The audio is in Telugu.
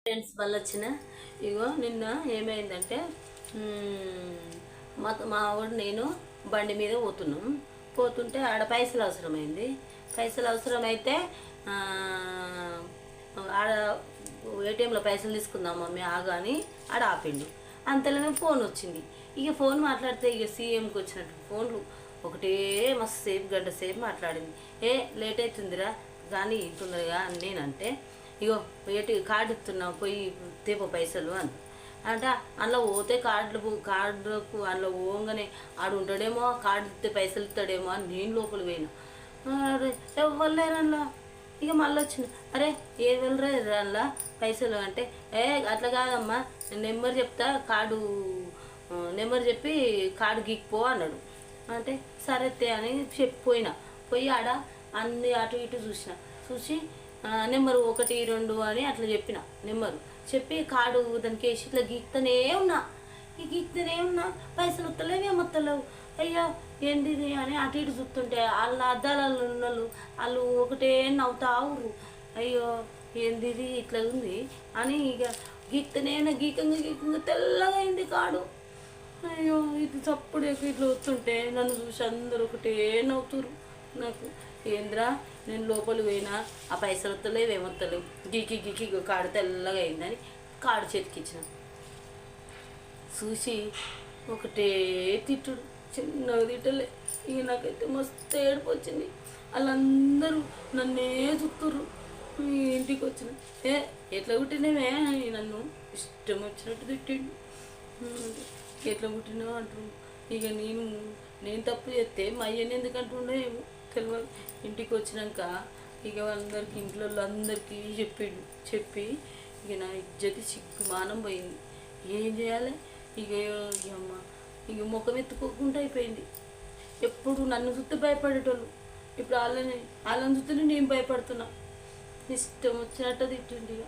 ఫ్రెండ్స్ మళ్ళీ వచ్చిన ఇగో నిన్న ఏమైందంటే మా వాడు నేను బండి మీద పోతుంటే ఆడ పైసలు అవసరమైంది. పైసలు అవసరమైతే ఆడ ఏటీఎంలో పైసలు తీసుకుందాం మమ్మీ ఆగా అని ఆడ ఆపిండు. అంతలోనే ఫోన్ వచ్చింది. ఇక ఫోన్ మాట్లాడితే ఇక సీఎంకి వచ్చినట్టు ఫోన్లు ఒకటే మస్తు సేపు గంట సేపు మాట్లాడింది. లేట్ అవుతుందిరా కానీ తొందరగా అని నేనంటే, ఇగో కార్డు ఇస్తున్నావు పోయి తేపో పైసలు అని అంటే అందులో పోతే కార్డుకు అందులో పోగానే ఆడు ఉంటాడేమో, కార్డు ఇస్తే పైసలు ఇస్తాడేమో అని నేను లోపల పోయినా. ఎవరు అందులో. ఇక మళ్ళీ వచ్చింది, అరే ఏ వెళ్ళరా అందులో పైసలు అంటే, అట్లా కాదమ్మా నెంబర్ చెప్తా, కార్డు నెంబర్ చెప్పి కార్డు గీక్పో అన్నాడు. అంటే సరే అని పోయి ఆడ అన్ని అటు ఇటు చూసి నెంబరు 1 2 అని అట్లా చెప్పిన. నెంబరు చెప్పి కార్డు దానికి వేసి ఇట్లా గీక్తనే ఉన్నా పైసలు వస్తలేవు ఏమొత్తలేవు. అయ్యో ఏంది అని అటు ఇటు చూస్తుంటే వాళ్ళ అద్దాలలో ఉన్న వాళ్ళు ఒకటే నవ్వుతావురు. అయ్యో ఏంది ఇట్లా ఉంది అని ఇక గీక్తనే గీకంగా తెల్లగా అయింది కార్డు. అయ్యో ఇది చప్పుడు ఇట్లా వస్తుంటే నన్ను చూసి అందరూ ఒకటే నవ్వుతురు. నాకు ఏంద్రా నేను లోపలికి పోయినా ఆ పైసలు వస్తలేవు ఏమొత్తలేవు, గీకి కాడు తెల్లగా అయిందని కాడు చేతికిచ్చిన. చూసి ఒకటే తిట్టుడు, చిన్నగా తిట్టలే. ఇక నాకైతే మస్తు ఏడుపు వచ్చింది. వాళ్ళందరూ నన్నే చూస్తుర్రు. ఇంటికి వచ్చిన ఎట్లా పుట్టినవే అని నన్ను ఇష్టం వచ్చినట్టు తిట్టిండు. ఎట్లా పుట్టినావు అంటున్నాడు. ఇక నేను తప్పు చేస్తే మా అయ్యని ఎందుకు అంటుండో ఏమో తెలియదు. ఇంటికి వచ్చినాక ఇక అందరికి ఇంట్లో అందరికీ చెప్పి ఇక నా ఇజ్జతి సిగ్గు మానం పోయింది. ఏం చేయాలి ఇక అమ్మ ఇక ముఖం ఎత్తుకోకుండా అయిపోయింది. ఎప్పుడు నన్ను చుట్టూ భయపడేటోళ్ళు, ఇప్పుడు వాళ్ళని చూస్తూనే నేను భయపడుతున్నా. ఇష్టం వచ్చినట్టు తిట్టిండి ఇక.